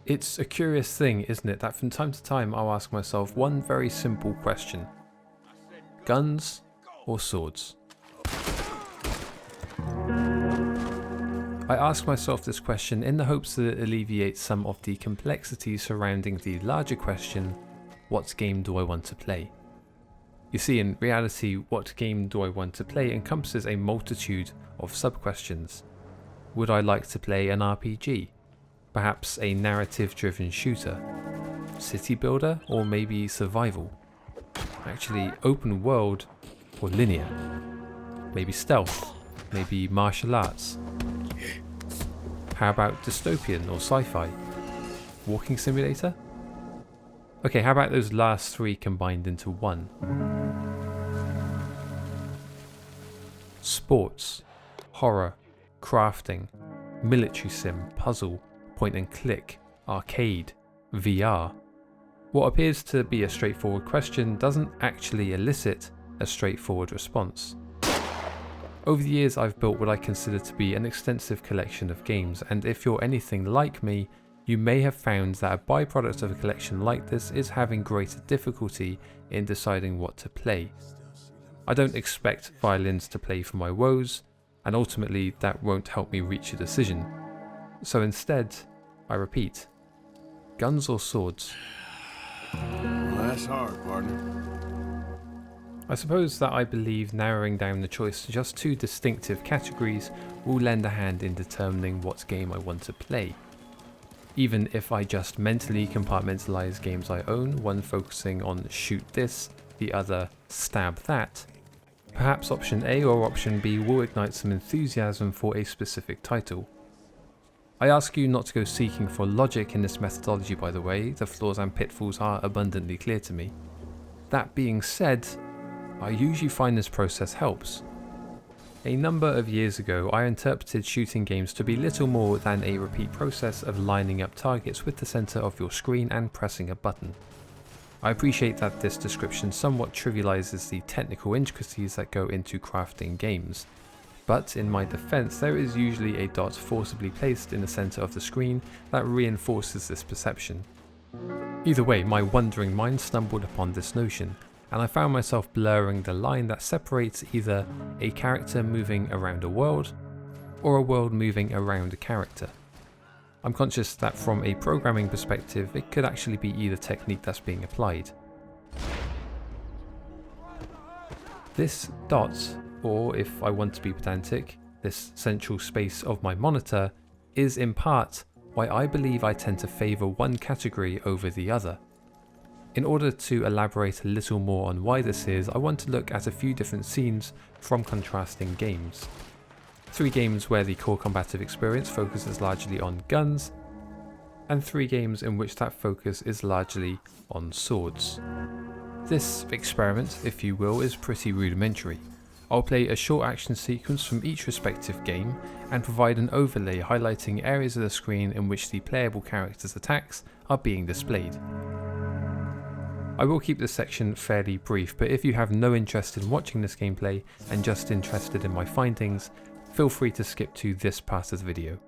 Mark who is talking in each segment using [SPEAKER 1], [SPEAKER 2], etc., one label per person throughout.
[SPEAKER 1] It's a curious thing, isn't it, that from time to time I'll ask myself one very simple question. Guns or swords? I ask myself this question in the hopes that it alleviates some of the complexities surrounding the larger question, what game do I want to play? You see, in reality, what game do I want to play encompasses a multitude of sub-questions. Would I like to play an RPG? Perhaps a narrative-driven shooter? City builder? Or maybe survival? Actually, open world or linear? Maybe stealth? Maybe martial arts? How about dystopian or sci-fi? Walking simulator? Okay, how about those last three combined into one? Sports, horror, crafting, military sim, puzzle, point and click, arcade, VR. What appears to be a straightforward question doesn't actually elicit a straightforward response. Over the years I've built what I consider to be an extensive collection of games, and if you're anything like me, you may have found that a byproduct of a collection like this is having greater difficulty in deciding what to play. I don't expect violins to play for my woes, and ultimately that won't help me reach a decision. So instead, I repeat, guns or swords?
[SPEAKER 2] Well, that's hard, partner.
[SPEAKER 1] I suppose that I believe narrowing down the choice to just two distinctive categories will lend a hand in determining what game I want to play. Even if I just mentally compartmentalise games I own, one focusing on shoot this, the other stab that, perhaps option A or option B will ignite some enthusiasm for a specific title. I ask you not to go seeking for logic in this methodology, by the way, the flaws and pitfalls are abundantly clear to me. That being said, I usually find this process helps. A number of years ago, I interpreted shooting games to be little more than a repeat process of lining up targets with the centre of your screen and pressing a button. I appreciate that this description somewhat trivialises the technical intricacies that go into crafting games, but in my defence there is usually a dot forcibly placed in the centre of the screen that reinforces this perception. Either way, my wandering mind stumbled upon this notion, and I found myself blurring the line that separates either a character moving around a world, or a world moving around a character. I'm conscious that from a programming perspective, it could actually be either technique that's being applied. This dot, or if I want to be pedantic, this central space of my monitor, is in part why I believe I tend to favour one category over the other. In order to elaborate a little more on why this is, I want to look at a few different scenes from contrasting games. 3 games where the core combative experience focuses largely on guns, and 3 games in which that focus is largely on swords. This experiment, if you will, is pretty rudimentary. I'll play a short action sequence from each respective game and provide an overlay highlighting areas of the screen in which the playable character's attacks are being displayed. I will keep this section fairly brief, but if you have no interest in watching this gameplay and just interested in my findings, feel free to skip to this part of the video.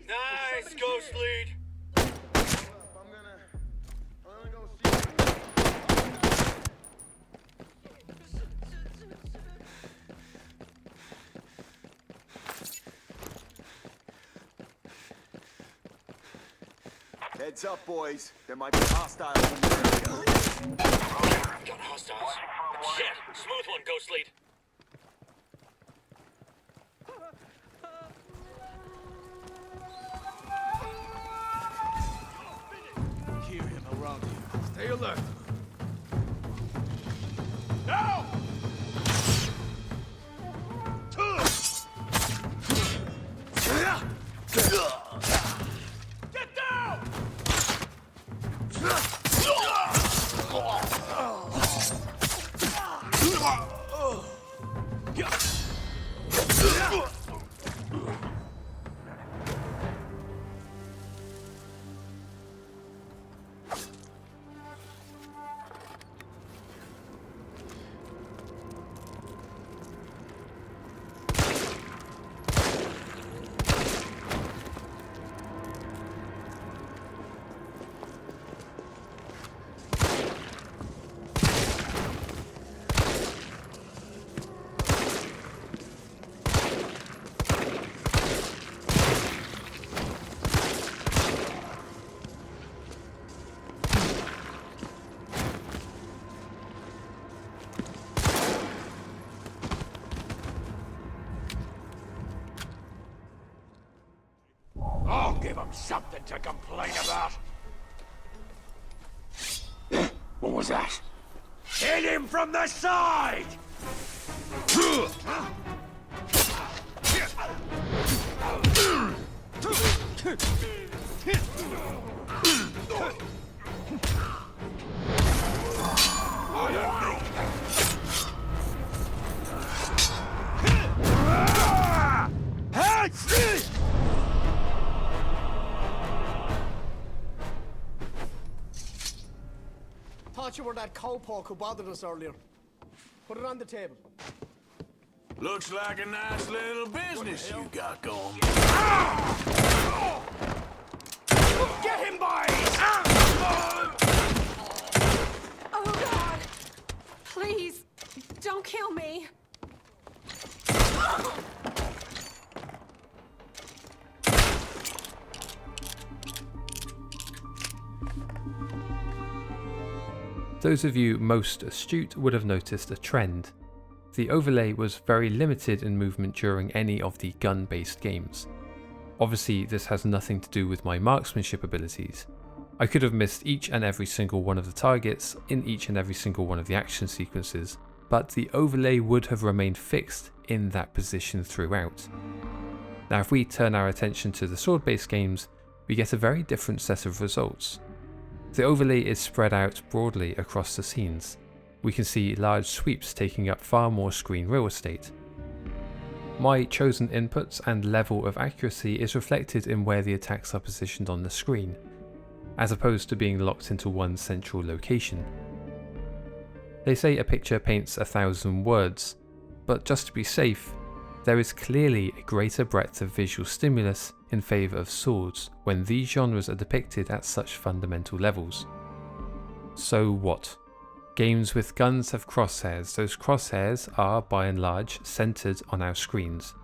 [SPEAKER 3] Nice, Ghost Lead!
[SPEAKER 2] Heads up, boys. There might be hostiles in the area.
[SPEAKER 3] Roger, got hostiles.
[SPEAKER 2] Stay alert. Now! Get down! I'll give him something to complain about. What was that? Hit him from the side!
[SPEAKER 3] Thought you were that cowpoke who bothered us earlier. Put it on the table.
[SPEAKER 2] Looks like a nice little business you got going. Get him, boys!
[SPEAKER 4] Oh, God! Please, don't kill me.
[SPEAKER 1] Those of you most astute would have noticed a trend. The overlay was very limited in movement during any of the gun-based games. Obviously, this has nothing to do with my marksmanship abilities. I could have missed each and every single one of the targets in each and every single one of the action sequences, but the overlay would have remained fixed in that position throughout. Now, if we turn our attention to the sword-based games, we get a very different set of results. The overlay is spread out broadly across the scenes. We can see large sweeps taking up far more screen real estate. My chosen inputs and level of accuracy is reflected in where the attacks are positioned on the screen, as opposed to being locked into one central location. They say a picture paints 1,000 words, but just to be safe, there is clearly a greater breadth of visual stimulus in favour of swords when these genres are depicted at such fundamental levels. So what? Games with guns have crosshairs. Those crosshairs are, by and large, centred on our screens.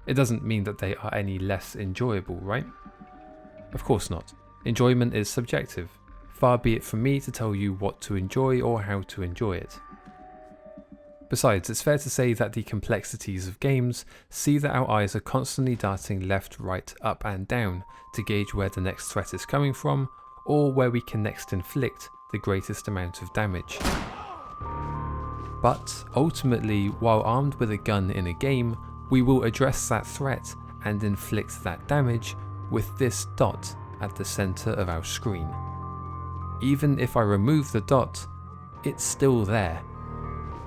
[SPEAKER 1] It doesn't mean that they are any less enjoyable, right? Of course not. Enjoyment is subjective. Far be it from me to tell you what to enjoy or how to enjoy it. Besides, it's fair to say that the complexities of games see that our eyes are constantly darting left, right, up and down to gauge where the next threat is coming from, or where we can next inflict the greatest amount of damage. But ultimately, while armed with a gun in a game, we will address that threat and inflict that damage with this dot at the centre of our screen. Even if I remove the dot, it's still there.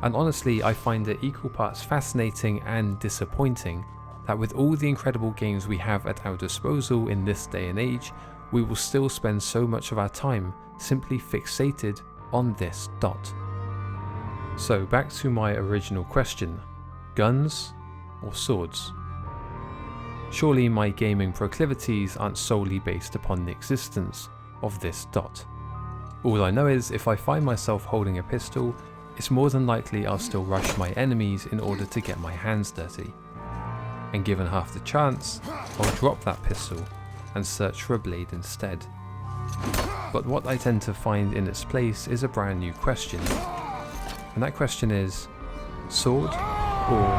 [SPEAKER 1] And honestly, I find it equal parts fascinating and disappointing that with all the incredible games we have at our disposal in this day and age, we will still spend so much of our time simply fixated on this dot. So back to my original question, guns or swords? Surely my gaming proclivities aren't solely based upon the existence of this dot. All I know is if I find myself holding a pistol, it's more than likely I'll still rush my enemies in order to get my hands dirty. And given half the chance, I'll drop that pistol and search for a blade instead. But what I tend to find in its place is a brand new question. And that question is, sword or...